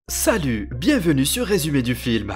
Salut, bienvenue sur Résumé du film.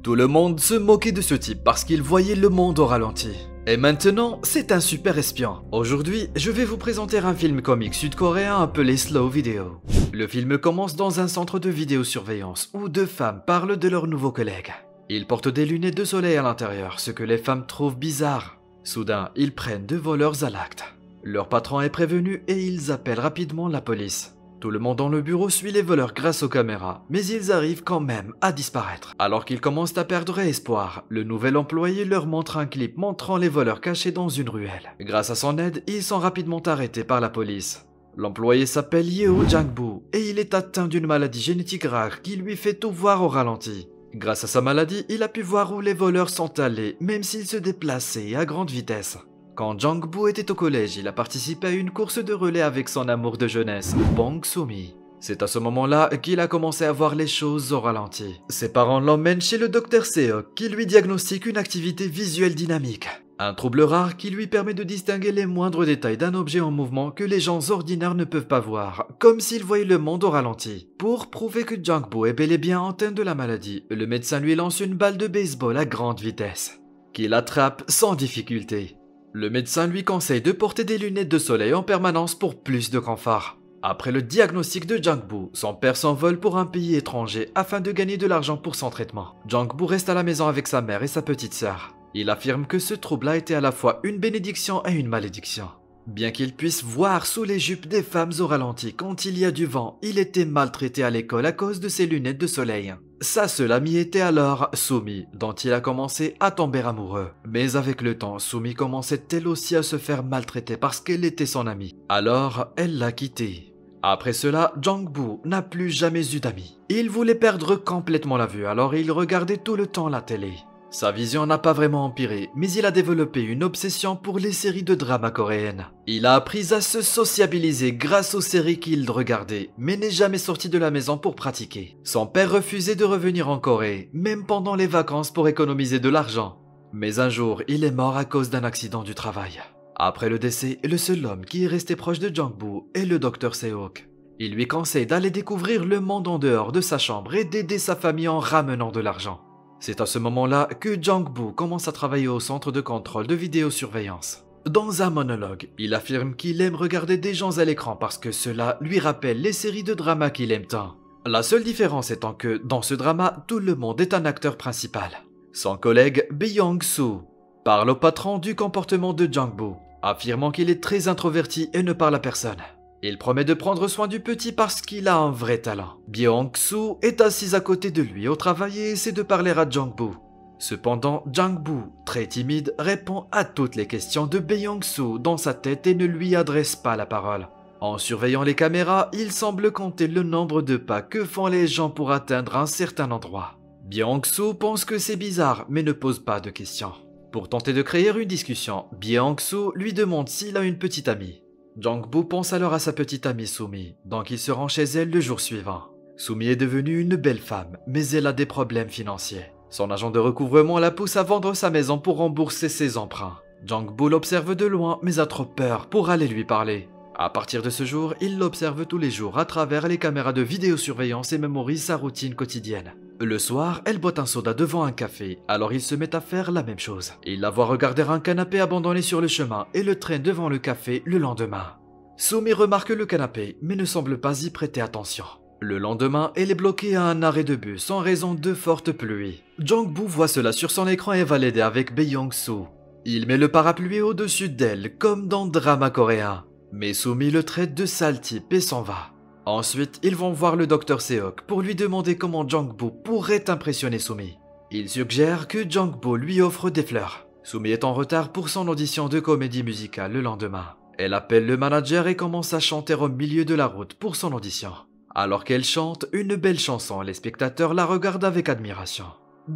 Tout le monde se moquait de ce type parce qu'il voyait le monde au ralenti. Et maintenant, c'est un super espion. Aujourd'hui, je vais vous présenter un film comique sud-coréen appelé Slow Video. Le film commence dans un centre de vidéosurveillance où deux femmes parlent de leurs nouveaux collègues. Ils portent des lunettes de soleil à l'intérieur, ce que les femmes trouvent bizarre. Soudain, ils prennent deux voleurs à l'acte. Leur patron est prévenu et ils appellent rapidement la police. Tout le monde dans le bureau suit les voleurs grâce aux caméras, mais ils arrivent quand même à disparaître. Alors qu'ils commencent à perdre espoir, le nouvel employé leur montre un clip montrant les voleurs cachés dans une ruelle. Grâce à son aide, ils sont rapidement arrêtés par la police. L'employé s'appelle Yeo Jang-bu et il est atteint d'une maladie génétique rare qui lui fait tout voir au ralenti. Grâce à sa maladie, il a pu voir où les voleurs sont allés, même s'ils se déplaçaient à grande vitesse. Quand Jang-bu était au collège, il a participé à une course de relais avec son amour de jeunesse, Bong Soo-mi. C'est à ce moment-là qu'il a commencé à voir les choses au ralenti. Ses parents l'emmènent chez le docteur Seok qui lui diagnostique une activité visuelle dynamique. Un trouble rare qui lui permet de distinguer les moindres détails d'un objet en mouvement que les gens ordinaires ne peuvent pas voir, comme s'ils voyaient le monde au ralenti. Pour prouver que Jang-bu est bel et bien atteint de la maladie, le médecin lui lance une balle de baseball à grande vitesse, qu'il attrape sans difficulté. Le médecin lui conseille de porter des lunettes de soleil en permanence pour plus de confort. Après le diagnostic de Jang-bu, son père s'envole pour un pays étranger afin de gagner de l'argent pour son traitement. Jang-bu reste à la maison avec sa mère et sa petite sœur. Il affirme que ce trouble a été à la fois une bénédiction et une malédiction. Bien qu'il puisse voir sous les jupes des femmes au ralenti quand il y a du vent, il était maltraité à l'école à cause de ses lunettes de soleil. Sa seule amie était alors Soo-mi, dont il a commencé à tomber amoureux. Mais avec le temps, Soo-mi commençait elle aussi à se faire maltraiter parce qu'elle était son amie. Alors, elle l'a quitté. Après cela, Jang-bu n'a plus jamais eu d'amis. Il voulait perdre complètement la vue, alors il regardait tout le temps la télé. Sa vision n'a pas vraiment empiré, mais il a développé une obsession pour les séries de drama coréennes. Il a appris à se sociabiliser grâce aux séries qu'il regardait, mais n'est jamais sorti de la maison pour pratiquer. Son père refusait de revenir en Corée, même pendant les vacances pour économiser de l'argent. Mais un jour, il est mort à cause d'un accident du travail. Après le décès, le seul homme qui est resté proche de Jang-bu est le docteur Seok. Il lui conseille d'aller découvrir le monde en dehors de sa chambre et d'aider sa famille en ramenant de l'argent. C'est à ce moment-là que Jang-bu commence à travailler au centre de contrôle de vidéosurveillance. Dans un monologue, il affirme qu'il aime regarder des gens à l'écran parce que cela lui rappelle les séries de drama qu'il aime tant. La seule différence étant que, dans ce drama, tout le monde est un acteur principal. Son collègue, Byung-soo, parle au patron du comportement de Jang-bu, affirmant qu'il est très introverti et ne parle à personne. Il promet de prendre soin du petit parce qu'il a un vrai talent. Byung-soo est assise à côté de lui au travail et essaie de parler à Jang-bu. Cependant, Jang-bu, très timide, répond à toutes les questions de Byung-soo dans sa tête et ne lui adresse pas la parole. En surveillant les caméras, il semble compter le nombre de pas que font les gens pour atteindre un certain endroit. Byung-soo pense que c'est bizarre mais ne pose pas de questions. Pour tenter de créer une discussion, Byung-soo lui demande s'il a une petite amie. Jang-bu pense alors à sa petite amie Soo-mi, donc il se rend chez elle le jour suivant. Soo-mi est devenue une belle femme, mais elle a des problèmes financiers. Son agent de recouvrement la pousse à vendre sa maison pour rembourser ses emprunts. Jang-bu l'observe de loin, mais a trop peur pour aller lui parler. À partir de ce jour, il l'observe tous les jours à travers les caméras de vidéosurveillance et mémorise sa routine quotidienne. Le soir, elle boit un soda devant un café, alors il se met à faire la même chose. Il la voit regarder un canapé abandonné sur le chemin et le traîne devant le café le lendemain. Soo-mi remarque le canapé, mais ne semble pas y prêter attention. Le lendemain, elle est bloquée à un arrêt de bus en raison de fortes pluies. Jang-bu voit cela sur son écran et va l'aider avec Byung-soo. Il met le parapluie au-dessus d'elle, comme dans drama coréen. Mais Soo-mi le traite de sale type et s'en va. Ensuite, ils vont voir le docteur Seok pour lui demander comment Jang-bu pourrait impressionner Soo-mi. Il suggère que Jang-bu lui offre des fleurs. Soo-mi est en retard pour son audition de comédie musicale le lendemain. Elle appelle le manager et commence à chanter au milieu de la route pour son audition. Alors qu'elle chante une belle chanson, les spectateurs la regardent avec admiration.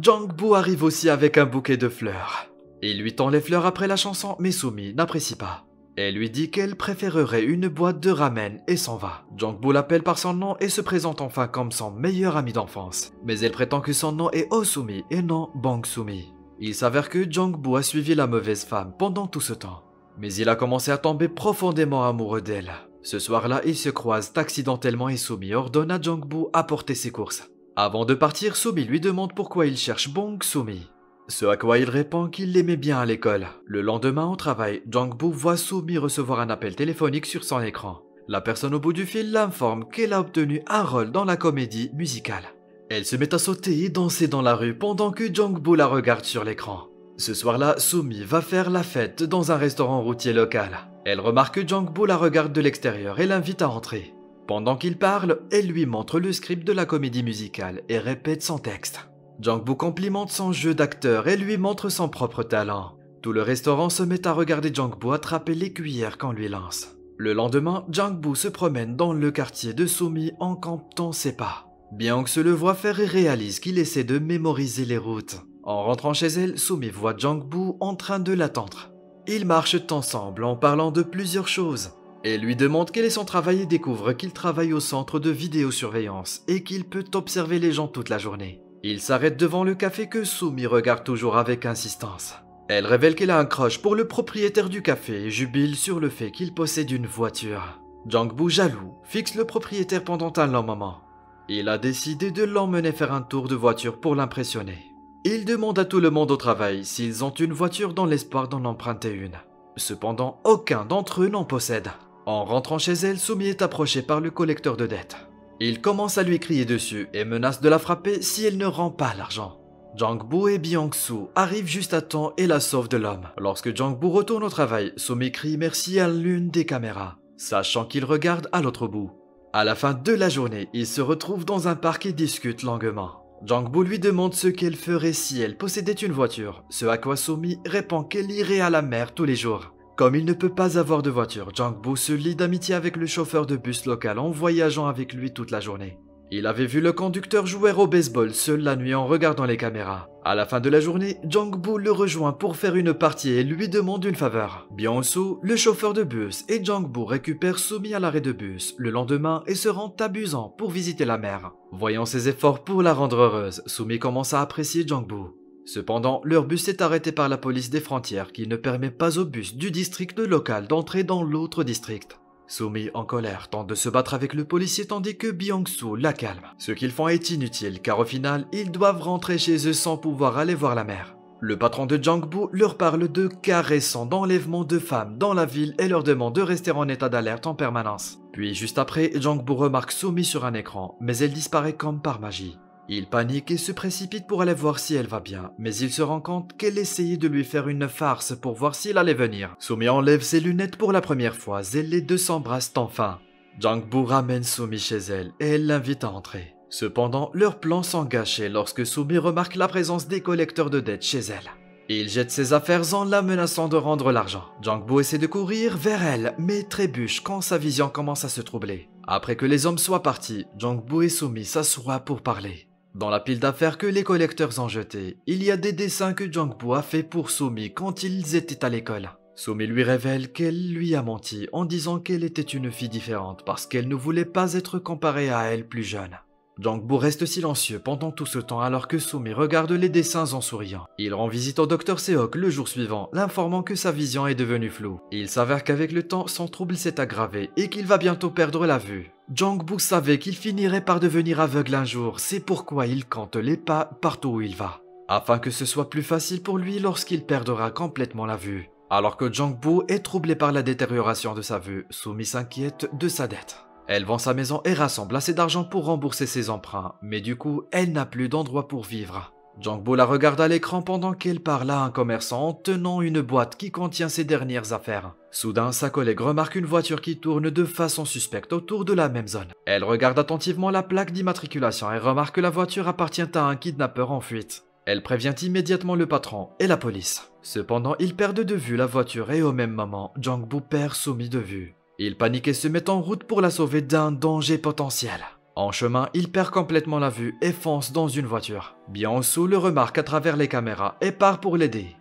Jang-bu arrive aussi avec un bouquet de fleurs. Il lui tend les fleurs après la chanson, mais Soo-mi n'apprécie pas. Elle lui dit qu'elle préférerait une boîte de ramen et s'en va. Jang-bu l'appelle par son nom et se présente enfin comme son meilleur ami d'enfance. Mais elle prétend que son nom est Oh Soo-mi et non Bong Soo-mi. Il s'avère que Jang-bu a suivi la mauvaise femme pendant tout ce temps. Mais il a commencé à tomber profondément amoureux d'elle. Ce soir-là, ils se croisent accidentellement et Sumi ordonne à Jang-bu apporter ses courses. Avant de partir, Sumi lui demande pourquoi il cherche Bong Sumi. Ce à quoi il répond qu'il l'aimait bien à l'école. Le lendemain au travail, Jang-bu voit Sumi recevoir un appel téléphonique sur son écran. La personne au bout du fil l'informe qu'elle a obtenu un rôle dans la comédie musicale. Elle se met à sauter et danser dans la rue pendant que Jang-bu la regarde sur l'écran. Ce soir-là, Sumi va faire la fête dans un restaurant routier local. Elle remarque que Jang-bu la regarde de l'extérieur et l'invite à entrer. Pendant qu'il parle, elle lui montre le script de la comédie musicale et répète son texte. Jang-bu complimente son jeu d'acteur et lui montre son propre talent. Tout le restaurant se met à regarder Jang-bu attraper les cuillères qu'on lui lance. Le lendemain, Jang-bu se promène dans le quartier de Sumi en comptant ses pas. Byung-soo le voit faire et réalise qu'il essaie de mémoriser les routes. En rentrant chez elle, Sumi voit Jang-bu en train de l'attendre. Ils marchent ensemble en parlant de plusieurs choses. Elle lui demande quel est son travail et découvre qu'il travaille au centre de vidéosurveillance et qu'il peut observer les gens toute la journée. Il s'arrête devant le café que Sumi regarde toujours avec insistance. Elle révèle qu'elle a un crush pour le propriétaire du café et jubile sur le fait qu'il possède une voiture. Jang-bu, jaloux, fixe le propriétaire pendant un long moment. Il a décidé de l'emmener faire un tour de voiture pour l'impressionner. Il demande à tout le monde au travail s'ils ont une voiture dans l'espoir d'en emprunter une. Cependant, aucun d'entre eux n'en possède. En rentrant chez elle, Sumi est approchée par le collecteur de dettes. Il commence à lui crier dessus et menace de la frapper si elle ne rend pas l'argent. Jang-bu et Byung-soo arrivent juste à temps et la sauvent de l'homme. Lorsque Jang-bu retourne au travail, Sumi crie merci à l'une des caméras, sachant qu'il regarde à l'autre bout. À la fin de la journée, ils se retrouvent dans un parc et discutent longuement. Jang-bu lui demande ce qu'elle ferait si elle possédait une voiture, ce à quoi Sumi répond qu'elle irait à la mer tous les jours. Comme il ne peut pas avoir de voiture, Jang-bu se lie d'amitié avec le chauffeur de bus local en voyageant avec lui toute la journée. Il avait vu le conducteur jouer au baseball seul la nuit en regardant les caméras. À la fin de la journée, Jang-bu le rejoint pour faire une partie et lui demande une faveur. Byung-soo, le chauffeur de bus, et Jang-bu récupèrent Sumi à l'arrêt de bus le lendemain et se rendent à Busan pour visiter la mer. Voyant ses efforts pour la rendre heureuse, Sumi commence à apprécier Jang-bu. Cependant, leur bus est arrêté par la police des frontières qui ne permet pas au bus du district local d'entrer dans l'autre district. Sumi, en colère, tente de se battre avec le policier tandis que Byung-soo la calme. Ce qu'ils font est inutile car au final, ils doivent rentrer chez eux sans pouvoir aller voir la mer. Le patron de Jang-bu leur parle de cas récents d'enlèvement de femmes dans la ville et leur demande de rester en état d'alerte en permanence. Puis juste après, Jang-bu remarque Sumi sur un écran, mais elle disparaît comme par magie. Il panique et se précipite pour aller voir si elle va bien, mais il se rend compte qu'elle essayait de lui faire une farce pour voir s'il allait venir. Sumi enlève ses lunettes pour la première fois et les deux s'embrassent enfin. Jang-bu ramène Sumi chez elle et elle l'invite à entrer. Cependant, leurs plans sont gâchés lorsque Sumi remarque la présence des collecteurs de dettes chez elle. Il jette ses affaires en la menaçant de rendre l'argent. Jang-bu essaie de courir vers elle, mais trébuche quand sa vision commence à se troubler. Après que les hommes soient partis, Jang-bu et Sumi s'assoient pour parler. Dans la pile d'affaires que les collecteurs ont jetées, il y a des dessins que Jang-bu a fait pour Sumi quand ils étaient à l'école. Sumi lui révèle qu'elle lui a menti en disant qu'elle était une fille différente parce qu'elle ne voulait pas être comparée à elle plus jeune. Jang-bu reste silencieux pendant tout ce temps alors que Sumi regarde les dessins en souriant. Il rend visite au docteur Seok le jour suivant, l'informant que sa vision est devenue floue. Il s'avère qu'avec le temps, son trouble s'est aggravé et qu'il va bientôt perdre la vue. Jang-bu savait qu'il finirait par devenir aveugle un jour, c'est pourquoi il compte les pas partout où il va, afin que ce soit plus facile pour lui lorsqu'il perdra complètement la vue. Alors que Jang-bu est troublé par la détérioration de sa vue, Sumi s'inquiète de sa dette. Elle vend sa maison et rassemble assez d'argent pour rembourser ses emprunts, mais du coup, elle n'a plus d'endroit pour vivre. Jang-bu la regarde à l'écran pendant qu'elle parle à un commerçant en tenant une boîte qui contient ses dernières affaires. Soudain, sa collègue remarque une voiture qui tourne de façon suspecte autour de la même zone. Elle regarde attentivement la plaque d'immatriculation et remarque que la voiture appartient à un kidnappeur en fuite. Elle prévient immédiatement le patron et la police. Cependant, ils perdent de vue la voiture et au même moment, Jang-bu perd Sumi de vue. Il panique et se met en route pour la sauver d'un danger potentiel. En chemin, il perd complètement la vue et fonce dans une voiture. Byung-soo le remarque à travers les caméras et part pour l'aider.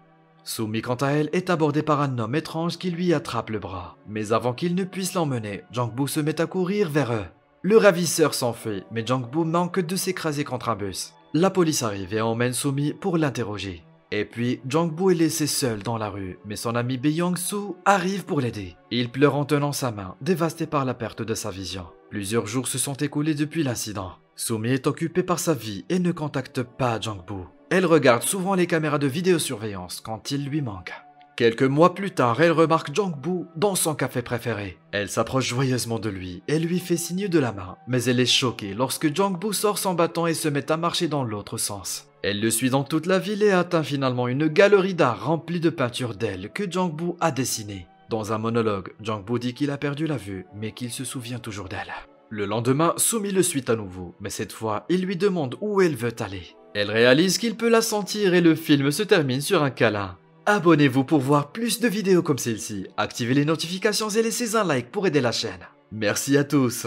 Sumi, quant à elle, est abordée par un homme étrange qui lui attrape le bras. Mais avant qu'il ne puisse l'emmener, Jang-bu se met à courir vers eux. Le ravisseur s'enfuit, mais Jang-bu manque de s'écraser contre un bus. La police arrive et emmène Sumi pour l'interroger. Et puis, Jang-bu est laissé seul dans la rue, mais son ami Beyong-soo arrive pour l'aider. Il pleure en tenant sa main, dévasté par la perte de sa vision. Plusieurs jours se sont écoulés depuis l'incident. Sumi est occupée par sa vie et ne contacte pas Jang-bu. Elle regarde souvent les caméras de vidéosurveillance quand il lui manque. Quelques mois plus tard, elle remarque Jang-bu dans son café préféré. Elle s'approche joyeusement de lui et lui fait signe de la main, mais elle est choquée lorsque Jang-bu sort son bâton et se met à marcher dans l'autre sens. Elle le suit dans toute la ville et atteint finalement une galerie d'art remplie de peintures d'elle que Jang-bu a dessinées. Dans un monologue, Jang-bu dit qu'il a perdu la vue, mais qu'il se souvient toujours d'elle. Le lendemain, Sumi le suit à nouveau, mais cette fois, il lui demande où elle veut aller. Elle réalise qu'il peut la sentir et le film se termine sur un câlin. Abonnez-vous pour voir plus de vidéos comme celle-ci, activez les notifications et laissez un like pour aider la chaîne. Merci à tous.